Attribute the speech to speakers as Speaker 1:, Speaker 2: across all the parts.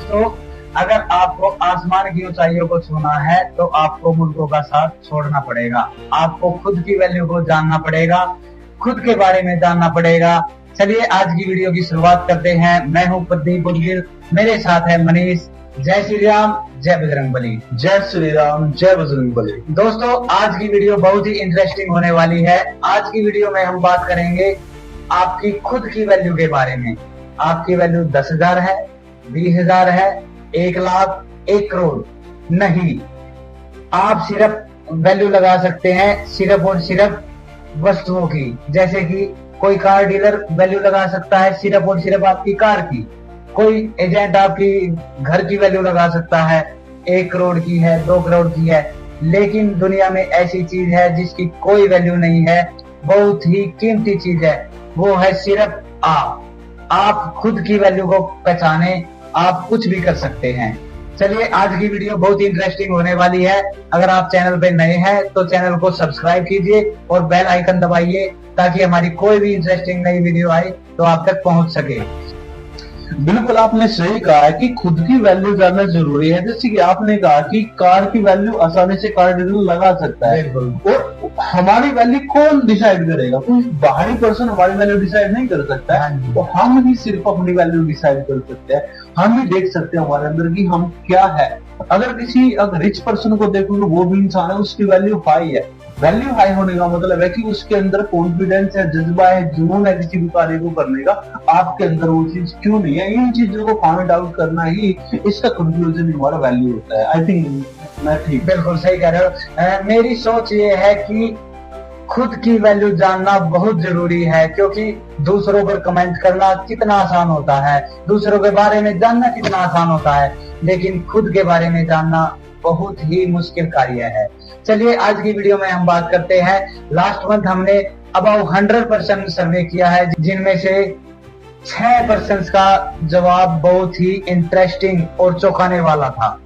Speaker 1: दोस्तों, अगर आपको आसमान की ऊंचाइयों को छूना है तो आपको मुल्कों का साथ छोड़ना पड़ेगा। आपको खुद की वैल्यू को जानना पड़ेगा, खुद के बारे में जानना पड़ेगा। चलिए आज की वीडियो की शुरुआत करते हैं। मैं हूं प्रदीप बुद्धिल, मेरे साथ है मनीष। जय श्री राम, जय बजरंगबली।
Speaker 2: जय श्री राम, जय बजरंगबली।
Speaker 1: दोस्तों, आज की वीडियो बहुत ही इंटरेस्टिंग होने वाली है। आज की वीडियो में हम बात करेंगे आपकी खुद की वैल्यू के बारे में। आपकी वैल्यू 10,000 है, 20,000 है, 1 लाख, 1 करोड़ नहीं। आप सिर्फ वैल्यू लगा सकते हैं सिर्फ और सिर्फ वस्तुओं की। जैसे कि कोई कार डीलर वैल्यू लगा सकता है सिर्फ और सिर्फ आपकी कार की। कोई एजेंट आपकी घर की वैल्यू लगा सकता है, 1 करोड़ की है, 2 करोड़ की है। लेकिन दुनिया में ऐसी चीज है जिसकी कोई वैल्यू नहीं है, बहुत ही कीमती चीज है, वो है सिर्फ आप। आप खुद की वैल्यू को पहचाने, आप कुछ भी कर सकते हैं। चलिए आज की वीडियो बहुत ही इंटरेस्टिंग होने वाली है। अगर आप चैनल पे नए हैं तो चैनल को सब्सक्राइब कीजिए और बेल आइकन दबाइए ताकि हमारी कोई भी इंटरेस्टिंग नई वीडियो आए तो आप तक पहुंच सके।
Speaker 2: बिल्कुल आपने सही कहा है कि खुद की वैल्यू जानना जरूरी है। जैसे कि आपने कहा कि कार की वैल्यू आसानी से कार डीलर लगा सकता है, और हमारी वैल्यू कौन डिसाइड करेगा? कोई बाहरी पर्सन हमारी वैल्यू डिसाइड नहीं कर सकता है। तो हम ही सिर्फ अपनी वैल्यू डिसाइड कर सकते हैं। हम ही देख सकते हैं हमारे अंदर कि हम क्या है। अगर रिच पर्सन को देखोगे, वो भी इंसान है, उसकी वैल्यू हाई है। वैल्यू हाई होने का मतलब है कि उसके अंदर कॉन्फिडेंस है, जज्बा है, जुनून है किसी भी कार्य को करने का। आपके अंदर वो चीज क्यों नहीं है? इन चीजों को फाइंड आउट करना ही इसका कंक्लूजन हमारा वैल्यू होता है। आई थिंक मैं ठीक,
Speaker 1: बिल्कुल सही कह रहे हो। मेरी सोच ये है कि खुद की वैल्यू जानना बहुत जरूरी है, क्योंकि दूसरों पर कमेंट करना कितना आसान होता है, दूसरों के बारे में जानना कितना आसान होता है, लेकिन खुद के बारे में जानना बहुत ही मुश्किल कार्य है। चलिए आज की वीडियो में हम बात करते हैं। लास्ट मंथ हमने अबाउट 100% सर्वे किया है, जिनमें से 6% का जवाब बहुत ही इंटरेस्टिंग और चौंकाने वाला था।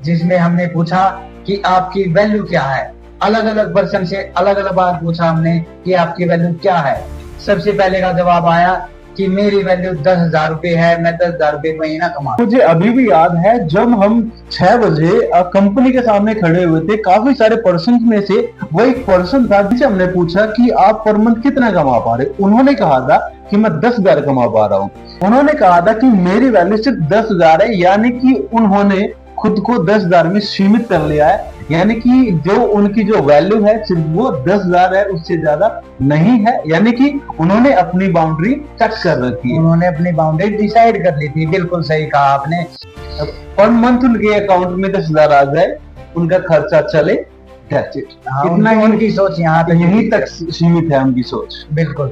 Speaker 1: जिसमें हमने पूछा कि आपकी वैल्यू क्या है। अलग अलग पर्सन से अलग अलग बात पूछा हमने कि आपकी वैल्यू क्या है। सबसे पहले का जवाब आया कि मेरी वैल्यू 10,000 रुपए है, मैं 10,000 रुपए महीना कमाता हूं।
Speaker 2: मुझे अभी भी याद है जब हम 6 बजे कंपनी के सामने खड़े हुए थे, काफी सारे पर्सन में से वो एक पर्सन था जिसे हमने पूछा कि आप पर मंथ कितना कमा पा रहे। उन्होंने कहा था कि मैं 10,000 कमा पा रहा हूँ। उन्होंने कहा था कि मेरी वैल्यू सिर्फ 10,000 है, यानी कि उन्होंने खुद को 10,000 में सीमित कर लिया है। यानी कि जो उनकी जो वैल्यू है सिर्फ वो 10,000 है, उससे ज्यादा नहीं है। यानी कि उन्होंने अपनी बाउंड्री सेट कर रखी है,
Speaker 1: उन्होंने अपनी बाउंड्री डिसाइड कर ली थी। बिल्कुल सही कहा आपने।
Speaker 2: पर मंथ उनके अकाउंट में 10,000 आ जाए, उनका खर्चा चले,
Speaker 1: इतना ही उनकी सोच यहाँ तक,
Speaker 2: यहीं तक सीमित है उनकी सोच।
Speaker 1: बिल्कुल।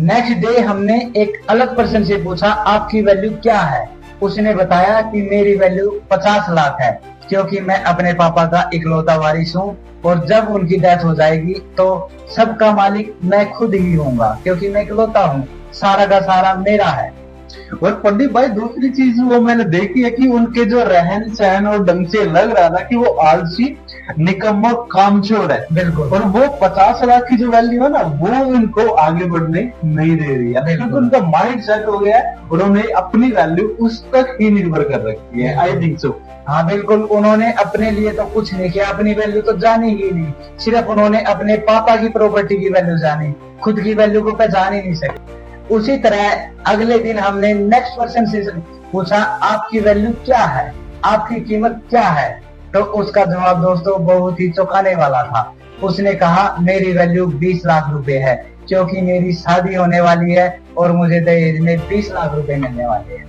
Speaker 1: नेक्स्ट डे हमने एक अलग पर्सन से पूछा आपकी वैल्यू क्या है। उसने बताया कि मेरी वैल्यू 50 लाख है, क्योंकि मैं अपने पापा का इकलौता वारिस हूँ और जब उनकी डेथ हो जाएगी तो सबका मालिक मैं खुद ही होऊंगा, क्योंकि मैं इकलौता हूँ, सारा का सारा मेरा है।
Speaker 2: और प्रदीप भाई, दूसरी चीज वो मैंने देखी है कि उनके जो रहन सहन और ढंग से लग रहा था कि वो आलसी, निकम्मा, कामचोर है।
Speaker 1: बिल्कुल।
Speaker 2: और वो 50 लाख की जो वैल्यू है ना, वो इनको आगे बढ़ने नहीं दे रही है, क्योंकि उनका माइंड सेट हो गया है। उन्होंने अपनी वैल्यू उस तक ही निर्भर कर रखी है। I think so.
Speaker 1: हाँ बिल्कुल, उन्होंने अपने लिए तो कुछ नहीं किया, अपनी वैल्यू तो जानी ही नहीं। सिर्फ उन्होंने अपने पापा की प्रॉपर्टी की वैल्यू जानी, खुद की वैल्यू को पहचान ही नहीं सके। उसी तरह अगले दिन हमने नेक्स्ट पर्सन से पूछा आपकी वैल्यू क्या है, आपकी कीमत क्या है। तो उसका जवाब दोस्तों बहुत ही चौंकाने वाला था। उसने कहा मेरी वैल्यू 20 लाख रुपए है, क्योंकि मेरी शादी होने वाली है और मुझे दहेज में 20 लाख रुपए मिलने वाले हैं।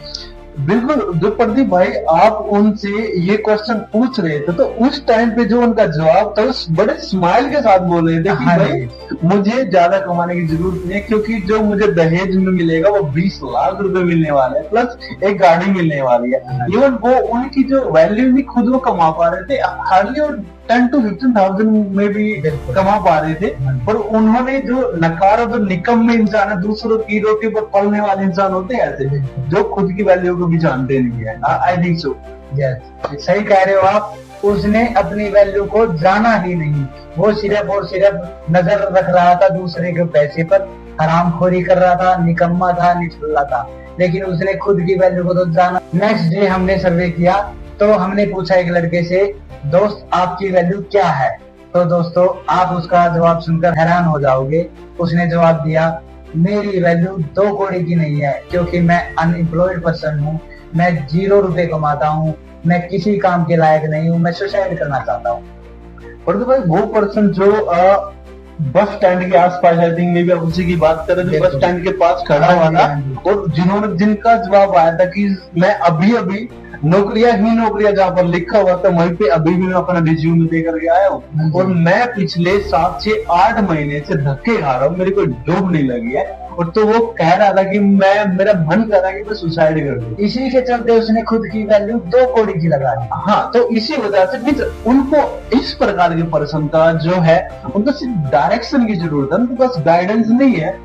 Speaker 2: बिल्कुल। जो प्रदीप भाई आप उनसे ये क्वेश्चन पूछ रहे थे, तो उस टाइम पे जो उनका जवाब था उस बड़े स्माइल के साथ बोल रहे थे कि भाई मुझे ज्यादा कमाने की जरूरत नहीं है, क्योंकि जो मुझे दहेज में मिलेगा वो 20 लाख रुपए मिलने वाले हैं, प्लस एक गाड़ी मिलने वाली है। इवन वो उनकी जो वैल्यू भी खुद वो कमा पा रहे थे, हार्डली 10 to 15,000 में भी कमा पा रहे थे। और उन्होंने जो नकार और जो निकम्मे इंसान है, दूसरों की रोटी पर पलने वाले इंसान होते हैं ऐसे, जो खुद की वैल्यू को भी जानते नहीं है। I think so.
Speaker 1: सही कह रहे हो आप। उसने अपनी वैल्यू को जाना ही नहीं, वो सिर्फ और सिर्फ नजर रख रहा था दूसरे के पैसे पर, हरामखोरी कर रहा था, निकम्मा था, निठल्ला था। लेकिन उसने खुद की वैल्यू को तो जाना। नेक्स्ट डे हमने सर्वे किया तो हमने पूछा एक लड़के से, दोस्त आपकी वैल्यू क्या है? तो दोस्तों आप उसका जवाब सुनकर हैरान हो जाओगे। उसने जवाब दिया, मेरी वैल्यू 2 कौड़ी की नहीं है, क्योंकि मैं अनएम्प्लॉयड पर्सन हूँ, मैं 0 रुपए कमाता हूँ, मैं किसी काम के लायक नहीं हूँ, मैं सुसाइड करना चाहता हूँ।
Speaker 2: और तो भाई वो पर्सन जो बस स्टैंड के आसपास, आई थिंक मे भी आप उसी की बात कर रहे थे, बस स्टैंड के पास खड़ा हुआ था और जिनका जवाब आया था कि मैं अभी अभी नौकरियां जहाँ पर लिखा हुआ था वहीं पे अभी भी मैं अपना रिज्यूम देकर के आया हूँ और मैं पिछले 7 से 8 महीने से धक्के खा रहा हूँ, मेरी कोई जॉब नहीं लगी है। और तो वो कह रहा था कि मेरा मन कर रहा है कि मैं सुसाइड कर दूं।
Speaker 1: इसी के चलते उसने खुद की वैल्यू 2 कौड़ी की लगा दी।
Speaker 2: हाँ, तो इसी वजह से मीन्स उनको इस प्रकार के पर्सन का जो है उनको सिर्फ डायरेक्शन की जरूरत है, उनके पास गाइडेंस नहीं है।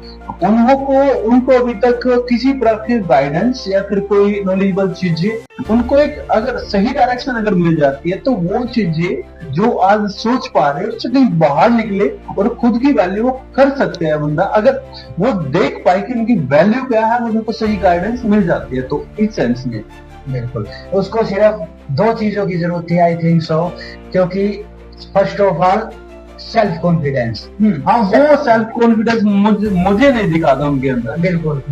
Speaker 2: उनको अभी तक किसी प्रकार की गाइडेंस या फिर कोई नॉलेजेबल चीजें उनको एक अगर सही डायरेक्शन अगर मिल जाती है तो वो चीजें जो आज सोच पा रहे हैं उससे कहीं बाहर निकले और खुद की वैल्यू कर सकते हैं बंदा, अगर वो देख पाए कि उनकी वैल्यू क्या है, उनको सही गाइडेंस मिल जाती है। तो इस सेंस में
Speaker 1: बिल्कुल उसको सिर्फ 2 चीजों की जरूरत थी, आई थिंक सो, क्योंकि first of all self confidence.
Speaker 2: हाँ, वो सेल्फ कॉन्फिडेंस मुझे नहीं दिखाता उनके अंदर।
Speaker 1: बिल्कुल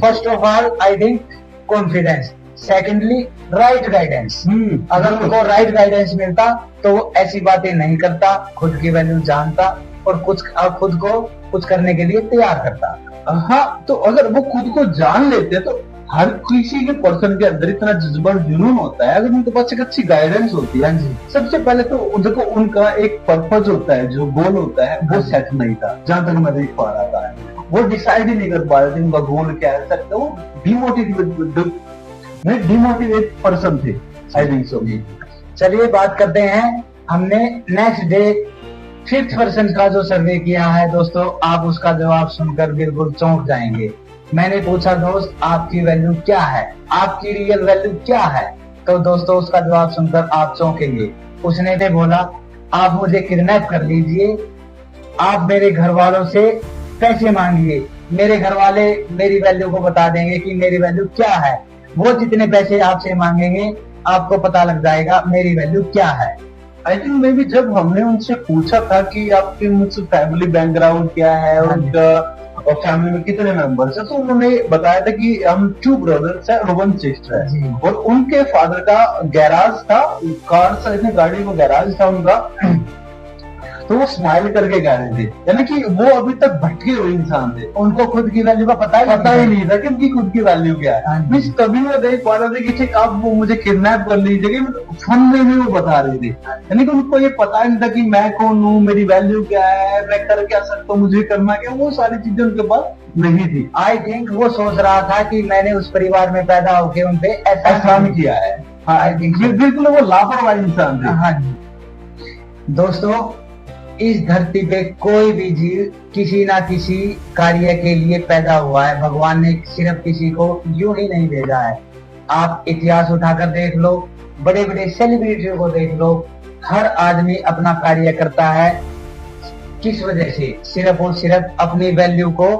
Speaker 1: first of all I think confidence, secondly right guidance. अगर उनको राइट गाइडेंस मिलता तो वो ऐसी बातें नहीं करता, खुद की वैल्यू जानता और खुद को कुछ करने के लिए तैयार करता।
Speaker 2: हाँ, तो अगर वो खुद को जान लेते तो हर किसी के पर्सन के अंदर इतना जज्बा जुनून होता है, अगर उनके पास एक अच्छी गाइडेंस होती है। सबसे पहले तो देखो उनका एक पर्पज होता है, जो गोल होता है वो सेट नहीं था, जहां तक मैं देख पा रहा था। वो डिसाइड ही नहीं कर पा रहे थे उनका गोल क्या है। सकता वो डिमोटिवेट पर्सन थे, आई थिंक सो।
Speaker 1: चलिए बात करते हैं, हमने नेक्स्ट डे 5th पर्सन का जो सर्वे किया है दोस्तों, आप उसका जवाब सुनकर बिल्कुल चौंक जाएंगे। मैंने पूछा, दोस्त आपकी वैल्यू क्या है, आपकी रियल वैल्यू क्या है? तो दोस्तों उसका जवाब सुनकर आप चौंकेंगे। उसने ने बोला, आप मुझे किडनैप कर लीजिए, आप मेरे घर वालों से पैसे मांगिए, मेरे घर वाले मेरी वैल्यू को बता देंगे कि मेरी वैल्यू क्या है। वो जितने पैसे आपसे मांगेंगे आपको पता लग जाएगा मेरी वैल्यू क्या है।
Speaker 2: आई थिंक मे बी जब हमने उनसे पूछा था कि आपके मुझसे फैमिली बैकग्राउंड क्या है और उनका और फैमिली में कितने मेंबर्स हैं, तो उन्होंने बताया था कि हम 2 ब्रदर्स हैं और 1 सिस्टर है। और उनके फादर का गैराज था, गाड़ी का गैराज था उनका। तो वो स्माइल करके कह रहे थे, यानी कि वो अभी तक भटके हुए इंसान थे,
Speaker 1: उनको खुद की वैल्यू का पता
Speaker 2: ही नहीं था कि उनकी खुद की वैल्यू क्या है। मींस तभी मैं देख पा रहा था कि ठीक आप वो मुझे किडनैप कर लीजिए, फन में भी वो बता रहे थे, यानी कि उनको ये पता नहीं था कि मैं कौन हूँ, मेरी वैल्यू क्या है, मैं कर क्या सकता हूँ, मुझे करना क्या, वो सारी चीजें उनके पास नहीं थी।
Speaker 1: आई थिंक वो सोच रहा था कि मैंने उस परिवार में पैदा होके उनपे
Speaker 2: एहसान किया है। हाँ, आई थिंक बिल्कुल वो लापरवाही इंसान थे।
Speaker 1: हाँ दोस्तों, इस धरती पे कोई भी जीव किसी ना किसी कार्य के लिए पैदा हुआ है। भगवान ने सिर्फ किसी को यूं ही नहीं भेजा है। आप इतिहास उठाकर देख लो, बड़े बड़े सेलिब्रिटियों को देख लो, हर आदमी अपना कार्य करता है किस वजह से? सिर्फ और सिर्फ अपनी वैल्यू को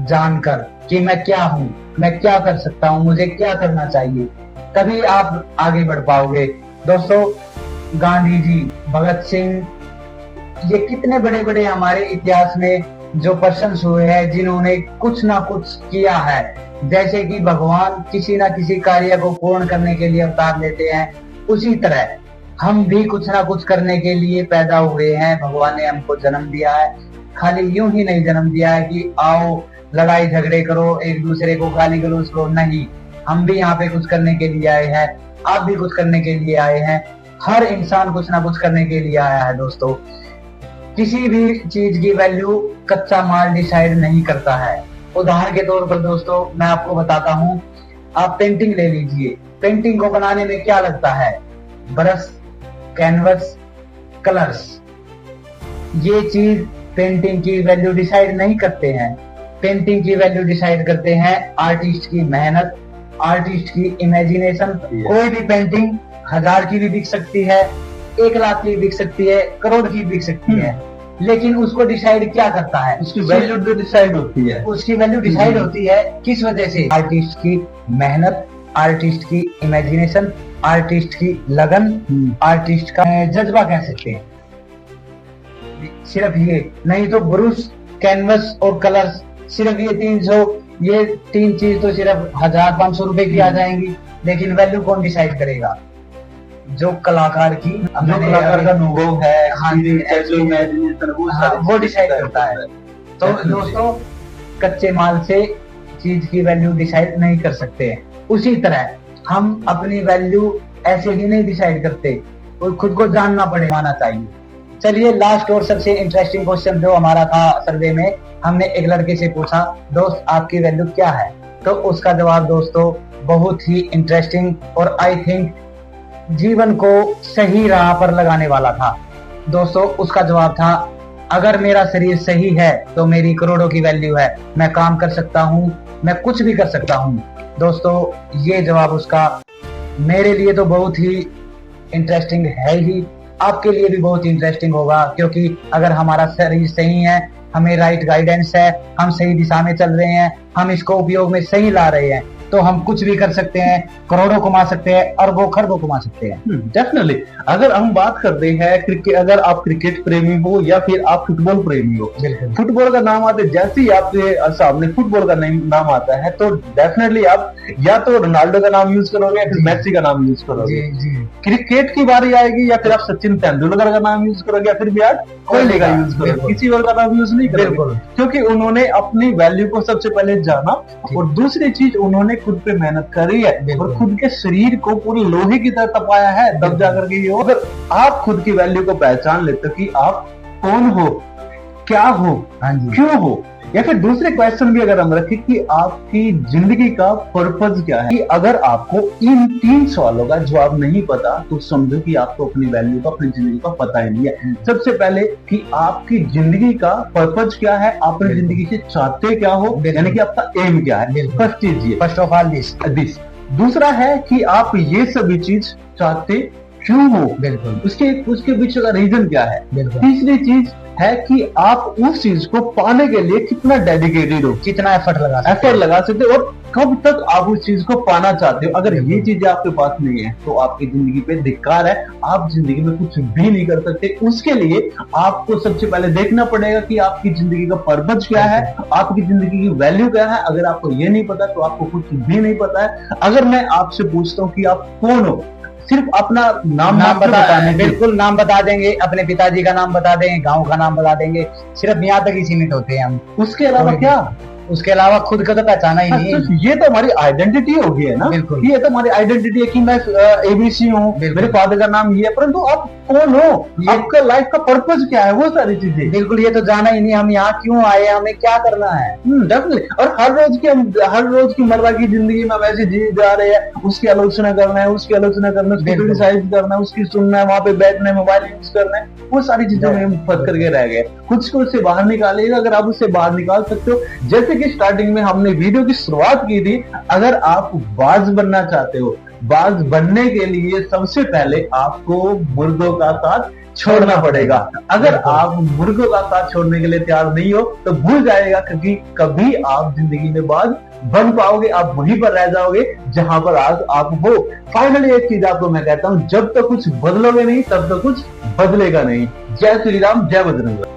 Speaker 1: जानकर कि मैं क्या हूँ, मैं क्या कर सकता हूँ, मुझे क्या करना चाहिए, तभी आप आगे बढ़ पाओगे। दोस्तों, गांधी जी, भगत सिंह, ये कितने बड़े बड़े हमारे इतिहास में जो पर्सन्स हुए हैं जिन्होंने कुछ ना कुछ किया है। जैसे कि भगवान किसी ना किसी कार्य को पूर्ण करने के लिए अवतार लेते हैं, उसी तरह हम भी कुछ ना कुछ करने के लिए पैदा हुए हैं। भगवान ने हमको जन्म दिया है, खाली यूं ही नहीं जन्म दिया है कि आओ लड़ाई झगड़े करो, एक दूसरे को गाली गलौज करो, नहीं। हम भी यहाँ पे कुछ करने के लिए आए हैं, आप भी कुछ करने के लिए आए हैं। हर इंसान कुछ ना कुछ करने के लिए आया है। दोस्तों, किसी भी चीज की वैल्यू कच्चा माल डिसाइड नहीं करता है। उदाहरण के तौर पर दोस्तों मैं आपको बताता हूँ, आप पेंटिंग ले लीजिए। पेंटिंग को बनाने में क्या लगता है? Brush, canvas, colours. ये चीज पेंटिंग की वैल्यू डिसाइड नहीं करते हैं। पेंटिंग की वैल्यू डिसाइड करते हैं आर्टिस्ट की मेहनत, आर्टिस्ट की इमेजिनेशन। कोई भी पेंटिंग 1000 की भी बिक सकती है, 1 लाख की बिक सकती है, करोड़ की बिक सकती है। लेकिन उसको डिसाइड क्या करता है?
Speaker 2: उसकी वैल्यू तो डिसाइड होती है।
Speaker 1: उसकी वैल्यू डिसाइड होती है किस वजह से? आर्टिस्ट की मेहनत, आर्टिस्ट की इमेजिनेशन, आर्टिस्ट की लगन, आर्टिस्ट का जज्बा कह सकते हैं। सिर्फ ये नहीं तो ब्रूश, कैनवस और कलर्स, सिर्फ ये 300, ये 3 चीज तो सिर्फ 1000-500 रुपए की आ जाएंगी, लेकिन वैल्यू कौन डिसाइड करेगा? जो कलाकार की,
Speaker 2: जो कलाकार का अनुभव है,
Speaker 1: हाँ, वो डिसाइड करता है। तो दोस्तों, कच्चे माल से चीज की वैल्यू डिसाइड नहीं कर सकते हैं। उसी तरह हम अपनी वैल्यू ऐसे ही नहीं डिसाइड करते, और खुद को जानना पड़ेगा चाहिए। चलिए, लास्ट और सबसे इंटरेस्टिंग क्वेश्चन जो हमारा था सर्वे में, हमने एक लड़के से पूछा, दोस्त आपकी वैल्यू क्या है? तो उसका जवाब दोस्तों बहुत ही इंटरेस्टिंग और आई थिंक जीवन को सही राह पर लगाने वाला था। दोस्तों, उसका जवाब था, अगर मेरा शरीर सही है तो मेरी करोड़ों की वैल्यू है, मैं काम कर सकता हूँ, मैं कुछ भी कर सकता हूँ। दोस्तों, ये जवाब उसका मेरे लिए तो बहुत ही इंटरेस्टिंग है ही, आपके लिए भी बहुत इंटरेस्टिंग होगा, क्योंकि अगर हमारा शरीर सही है, हमें राइट गाइडेंस है, हम सही दिशा में चल रहे हैं, हम इसको उपयोग में सही ला रहे हैं, तो हम कुछ भी कर सकते हैं, करोड़ों कमा सकते हैं, अरबों खरबों कमा सकते हैं।
Speaker 2: डेफिनेटली। अगर हम बात करते हैं क्रिकेट, अगर आप क्रिकेट प्रेमी हो या फिर आप फुटबॉल प्रेमी हो, फुटबॉल का नाम आते जैसे ही आपके सामने फुटबॉल का नाम आता है तो डेफिनेटली आप या तो रोनाल्डो का नाम यूज करोगे या फिर मेसी का नाम यूज करोगे। क्रिकेट की बारी आएगी या फिर आप सचिन तेंदुलकर का नाम यूज करोगे या फिर विराट कोहली का यूज करोगे, किसी और का नाम यूज नहीं करोगे, क्योंकि उन्होंने अपनी वैल्यू को सबसे पहले जाना और दूसरी चीज उन्होंने खुद पे मेहनत करी है और खुद के शरीर को पूरे लोहे की तरह तपाया है, तब जाकर के ये हो। अगर आप खुद की वैल्यू को पहचान लेते हो कि आप कौन हो, क्या हो, क्यों हो, या फिर दूसरे क्वेश्चन भी अगर हम रखें कि आपकी जिंदगी का पर्पज क्या है, कि अगर आपको इन 3 सवालों का जवाब नहीं पता तो समझो कि आपको अपनी वैल्यू का, अपनी जिंदगी का पता ही नहीं है। सबसे पहले कि आपकी जिंदगी का पर्पज क्या है, आप अपनी जिंदगी से चाहते क्या हो, यानी कि आपका एम क्या है। फर्स्ट चीज ये, फर्स्ट ऑफ ऑल दिस। दूसरा है कि आप ये सभी चीज चाहते क्यों हो, बिल्कुल उसके पीछे का रीजन क्या है। तीसरी चीज है कि आप उस चीज को पाने के लिए कितना डेडिकेटेड हो, कितना एफर्ट लगा सकते हो और कब तक आप उस चीज को पाना चाहते हो। अगर ये चीजें आपके पास नहीं है तो आपकी जिंदगी पे धिक्कार है, आप जिंदगी में कुछ भी नहीं कर सकते। उसके लिए आपको सबसे पहले देखना पड़ेगा कि आपकी जिंदगी का पर्पज क्या है, आपकी जिंदगी की वैल्यू क्या है। अगर आपको ये नहीं पता तो आपको कुछ भी नहीं पता है। अगर मैं आपसे पूछता हूँ कि आप कौन हो, सिर्फ अपना नाम बताने,
Speaker 1: बिल्कुल नाम बता देंगे, अपने पिताजी का नाम बता देंगे, गांव का नाम बता देंगे, सिर्फ यहाँ तक ही सीमित होते हैं हम।
Speaker 2: उसके अलावा क्या,
Speaker 1: उसके अलावा खुद का तो पहचाना ही नहीं।
Speaker 2: तो ये तो हमारी आइडेंटिटी हो गई है ना, बिल्कुल ये तो हमारी आइडेंटिटी है कि मैं एबीसी हूँ, मेरे फादर का नाम ये है, परंतु आप कौन हो, आपका लाइफ का पर्पज क्या है, वो सारी चीजें बिल्कुल ये तो जाना ही नहीं। हम यहाँ क्यों आए, हमें क्या करना है। डेफिनेटली। और हर रोज की मर्रा की जिंदगी में हम ऐसे जी जा रहे हैं, उसकी आलोचना करना है, उसकी आलोचना करना, उसकी क्रिटिसाइज करना है, उसकी सुनना है, वहां पे बैठना है, मोबाइल यूज करना है, वो सारी चीजों में हम फंस करके रह गए। कुछ को उससे बाहर निकालिएगा, अगर आप उससे बाहर निकाल सकते हो। जैसे कि स्टार्टिंग में हमने वीडियो की शुरुआत की थी, अगर आप बाज बनना चाहते हो, बाज बनने के लिए सबसे पहले आपको मुर्गों का साथ छोड़ना पड़ेगा। अगर आप मुर्गों का साथ छोड़ने के लिए तैयार नहीं हो तो भूल जाएगा, क्योंकि कभी आप जिंदगी में बाज बन पाओगे, आप वहीं पर रह जाओगे जहां पर आज आप हो। फाइनली एक चीज आपको मैं कहता हूं, जब तक कुछ बदलोगे नहीं तब तक कुछ बदलेगा नहीं। जय श्री राम, जय बजरंग।